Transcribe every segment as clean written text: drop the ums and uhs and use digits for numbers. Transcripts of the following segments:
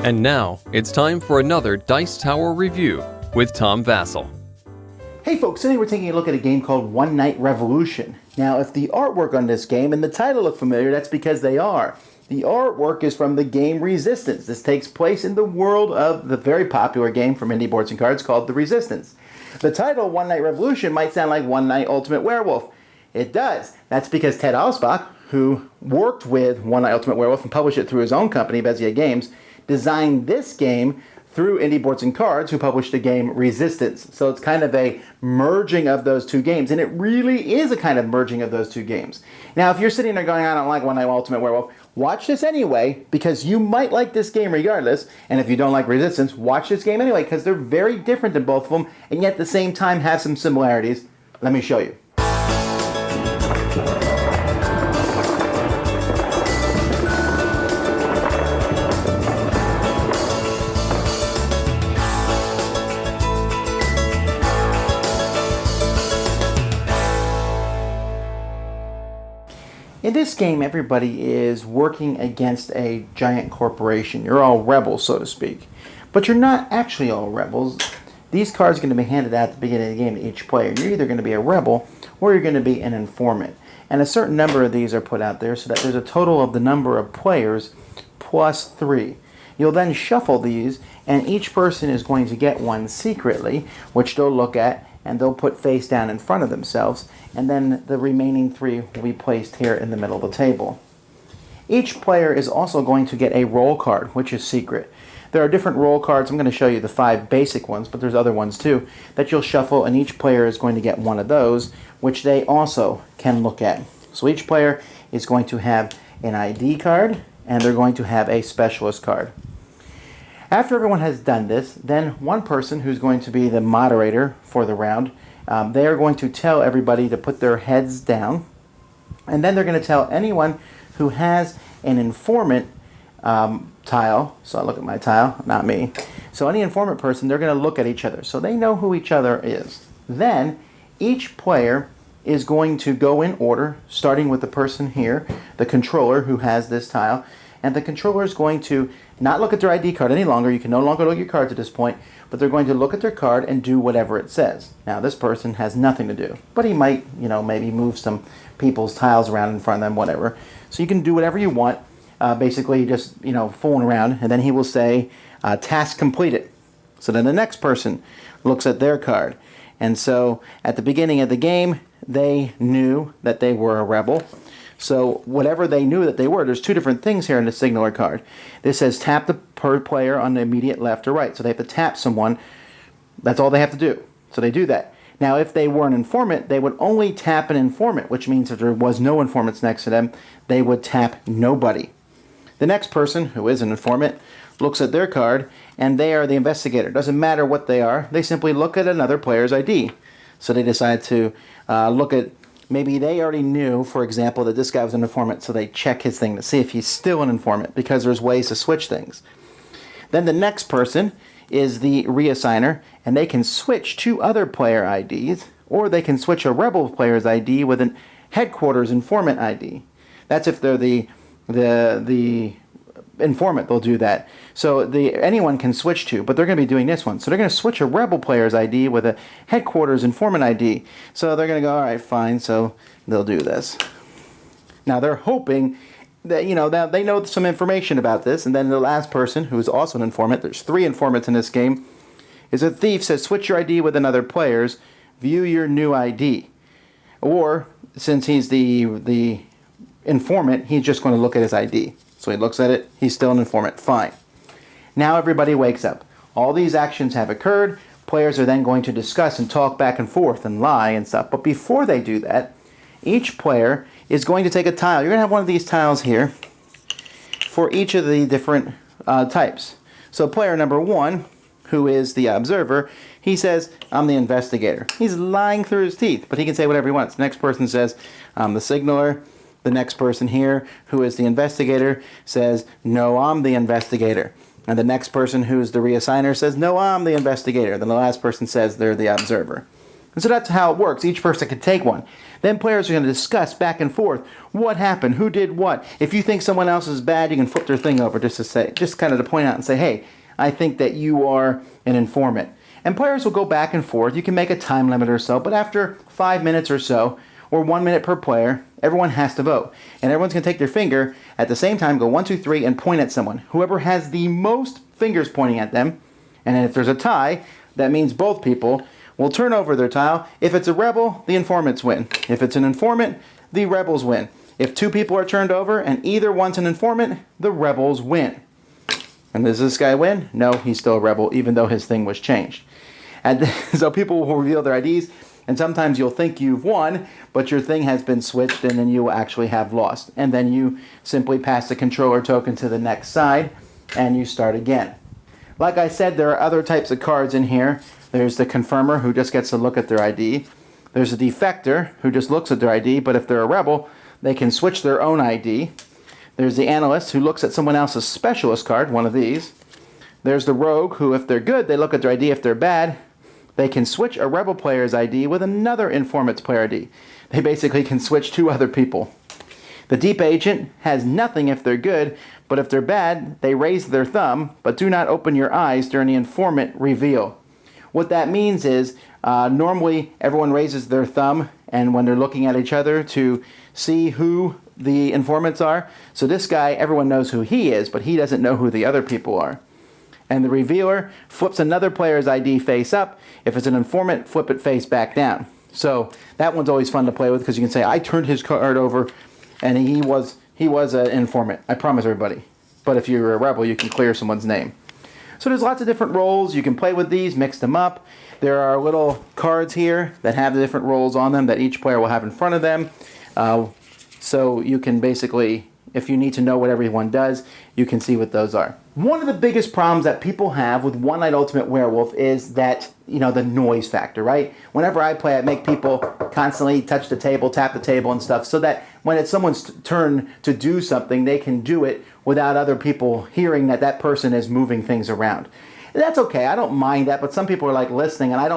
And now, it's time for another Dice Tower review with Tom Vasel. Hey folks, today we're taking a look at a game called One Night Revolution. Now, if the artwork on this game and the title look familiar, that's because they are. The artwork is from the game Resistance. This takes place in the world of the very popular game from Indie Boards and Cards called The Resistance. The title, One Night Revolution, might sound like One Night Ultimate Werewolf. It does. That's because Ted Alspach, who worked with One Night Ultimate Werewolf and published it through his own company, Bezier Games, designed this game through Indie Boards and Cards, who published the game Resistance. So it's kind of a merging of those two games, and it really is a kind of merging of those two games. Now, if you're sitting there going, I don't like One Night Ultimate Werewolf, watch this anyway, because you might like this game regardless, and if you don't like Resistance, watch this game anyway, because they're very different than both of them, and yet at the same time have some similarities. Let me show you. In this game, everybody is working against a giant corporation. You're all rebels, so to speak. But you're not actually all rebels. These cards are going to be handed out at the beginning of the game to each player. You're either going to be a rebel or you're going to be an informant. And a certain number of these are put out there so that there's a total of the number of players plus 3. You'll then shuffle these, and each person is going to get one secretly, which they'll look at, and they'll put face down in front of themselves, and then the remaining 3 will be placed here in the middle of the table. Each player is also going to get a roll card, which is secret. There are different roll cards. I'm going to show you the 5 basic ones, but there's other ones too, that you'll shuffle, and each player is going to get one of those, which they also can look at. So each player is going to have an ID card, and they're going to have a specialist card. After everyone has done this, then one person who's going to be the moderator for the round, they are going to tell everybody to put their heads down, and then they're going to tell anyone who has an informant tile, so I look at my tile, not me, so any informant person, they're going to look at each other, so they know who each other is. Then each player is going to go in order, starting with the person here, the controller who has this tile, and the controller is going to not look at their ID card any longer. You can no longer look at your cards at this point, but they're going to look at their card and do whatever it says. Now, this person has nothing to do, but he might, maybe move some people's tiles around in front of them, whatever. So you can do whatever you want, basically just, fooling around, and then he will say, task completed. So then the next person looks at their card. And so at the beginning of the game, they knew that they were a rebel. So whatever they knew that they were, there's 2 different things here in the signaler card. This says tap the player on the immediate left or right. So they have to tap someone. That's all they have to do. So they do that. Now if they were an informant, they would only tap an informant, which means if there was no informants next to them, they would tap nobody. The next person, who is an informant, looks at their card, and they are the investigator. Doesn't matter what they are. They simply look at another player's ID. So they decide to look at, maybe they already knew, for example, that this guy was an informant, so they check his thing to see if he's still an informant, because there's ways to switch things. Then the next person is the reassigner, and they can switch 2 other player IDs, or they can switch a rebel player's ID with an headquarters informant ID. That's if they're the informant, they'll do that. So anyone can switch to, but they're going to be doing this one. So they're going to switch a rebel player's ID with a headquarters informant ID. So they're going to go, all right, fine, so they'll do this. Now they're hoping that, that they know some information about this, and then the last person, who is also an informant, there's 3 informants in this game, is a thief, says switch your ID with another player's, view your new ID. Or, since he's the informant, he's just going to look at his ID. So he looks at it, he's still an informant, fine. Now everybody wakes up. All these actions have occurred. Players are then going to discuss and talk back and forth and lie and stuff. But before they do that, each player is going to take a tile. You're going to have one of these tiles here for each of the different types. So player number 1, who is the observer, he says, I'm the investigator. He's lying through his teeth, but he can say whatever he wants. The next person says, I'm the signaler. The next person here, who is the investigator, says, no, I'm the investigator. And the next person, who is the reassigner, says, no, I'm the investigator. Then the last person says they're the observer. And so that's how it works. Each person can take one. Then players are going to discuss back and forth what happened, who did what. If you think someone else is bad, you can flip their thing over just kind of to point out and say, hey, I think that you are an informant. And players will go back and forth. You can make a time limit or so, but after 5 minutes or so, or 1 minute per player, everyone has to vote. And everyone's going to take their finger at the same time, go 1, 2, 3, and point at someone. Whoever has the most fingers pointing at them, and then if there's a tie, that means both people will turn over their tile. If it's a rebel, the informants win. If it's an informant, the rebels win. If 2 people are turned over and either one's an informant, the rebels win. And does this guy win? No, he's still a rebel, even though his thing was changed. And so people will reveal their IDs, and sometimes you'll think you've won, but your thing has been switched, and then you actually have lost. And then you simply pass the controller token to the next side, and you start again. Like I said, there are other types of cards in here. There's the confirmer, who just gets to look at their ID. There's a defector, who just looks at their ID, but if they're a rebel, they can switch their own ID. There's the analyst, who looks at someone else's specialist card, one of these. There's the rogue, who if they're good, they look at their ID. If they're bad, they can switch a rebel player's ID with another informant's player ID. They basically can switch 2 other people. The deep agent has nothing if they're good, but if they're bad, they raise their thumb, but do not open your eyes during the informant reveal. What that means is, normally everyone raises their thumb, and when they're looking at each other to see who the informants are. So this guy, everyone knows who he is, but he doesn't know who the other people are. And the revealer flips another player's ID face up. If it's an informant, flip it face back down. So that one's always fun to play with, because you can say, I turned his card over and he was an informant. I promise everybody. But if you're a rebel, you can clear someone's name. So there's lots of different roles. You can play with these, mix them up. There are little cards here that have the different roles on them that each player will have in front of them. So you can basically, if you need to know what everyone does, you can see what those are. One of the biggest problems that people have with One Night Ultimate Werewolf is that, the noise factor, right? Whenever I play, I make people constantly touch the table, tap the table and stuff, so that when it's someone's turn to do something, they can do it without other people hearing that that person is moving things around. That's okay. I don't mind that, but some people are like listening, and I've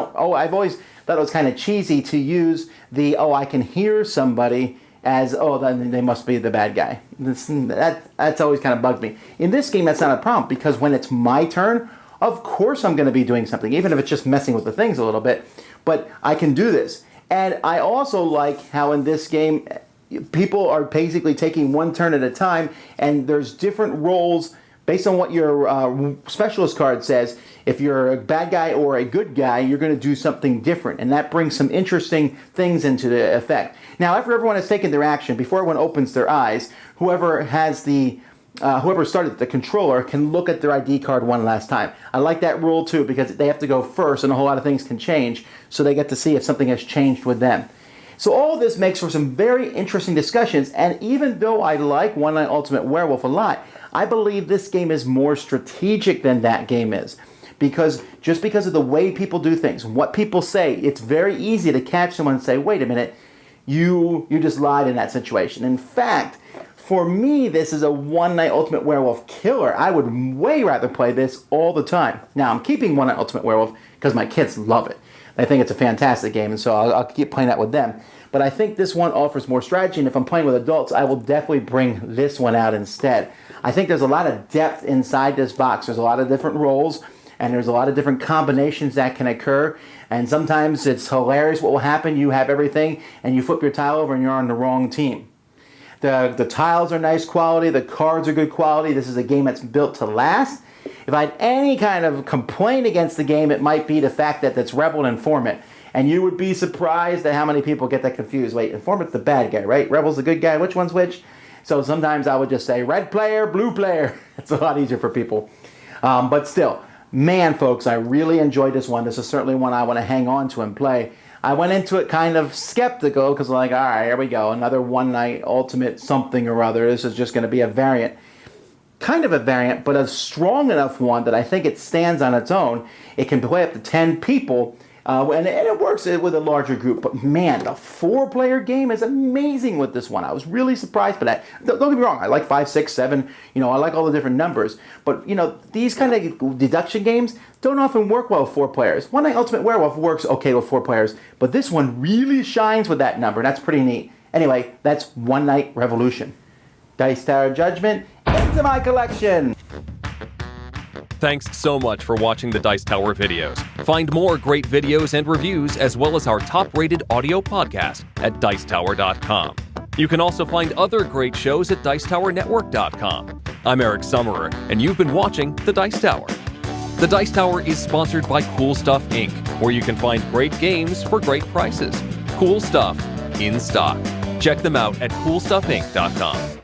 always thought it was kind of cheesy to use I can hear somebody as, then they must be the bad guy. That's always kind of bugged me. In this game, that's not a problem, because when it's my turn, of course I'm going to be doing something, even if it's just messing with the things a little bit, but I can do this. And I also like how in this game, people are basically taking one turn at a time, and there's different roles based on what your specialist card says. If you're a bad guy or a good guy, you're going to do something different, and that brings some interesting things into the effect. Now, after everyone has taken their action, before everyone opens their eyes, whoever started the controller can look at their ID card one last time. I like that rule too, because they have to go first, and a whole lot of things can change, so they get to see if something has changed with them. So all this makes for some very interesting discussions, and even though I like One Night Ultimate Werewolf a lot, I believe this game is more strategic than that game is. Because of the way people do things, what people say, it's very easy to catch someone and say, wait a minute, you just lied in that situation. In fact, for me, this is a One Night Ultimate Werewolf killer. I would way rather play this all the time. Now, I'm keeping One Night Ultimate Werewolf because my kids love it. They think it's a fantastic game, and so I'll keep playing that with them. But I think this one offers more strategy, and if I'm playing with adults, I will definitely bring this one out instead. I think there's a lot of depth inside this box. There's a lot of different roles, and there's a lot of different combinations that can occur, and sometimes it's hilarious what will happen. You have everything, and you flip your tile over, and you're on the wrong team. The tiles are nice quality, the cards are good quality. This is a game that's built to last. If I had any kind of complaint against the game, it might be the fact that it's Rebel and Informant. And you would be surprised at how many people get that confused. Wait, Informant's the bad guy, right? Rebel's the good guy. Which one's which? So sometimes I would just say red player, blue player. It's a lot easier for people. But still, man, folks, I really enjoyed this one. This is certainly one I want to hang on to and play. I went into it kind of skeptical because I'm like, all right, here we go. Another One Night Ultimate something or other. This is just going to be a variant. Kind of a variant, but a strong enough one that I think it stands on its own. It can play up to 10 people, And it works with a larger group. But man, the 4-player game is amazing with this one. I was really surprised by that. Don't get me wrong, I like 5, 6, 7. I like all the different numbers. But these kind of deduction games don't often work well with 4 players. One Night Ultimate Werewolf works okay with 4 players, but this one really shines with that number. That's pretty neat. Anyway, that's One Night Revolution. Dice Tower Judgment into my collection. Thanks so much for watching the Dice Tower videos. Find more great videos and reviews, as well as our top-rated audio podcast at Dicetower.com. You can also find other great shows at Dicetowernetwork.com. I'm Eric Summerer, and you've been watching The Dice Tower. The Dice Tower is sponsored by Cool Stuff Inc., where you can find great games for great prices. Cool stuff in stock. Check them out at CoolStuffInc.com.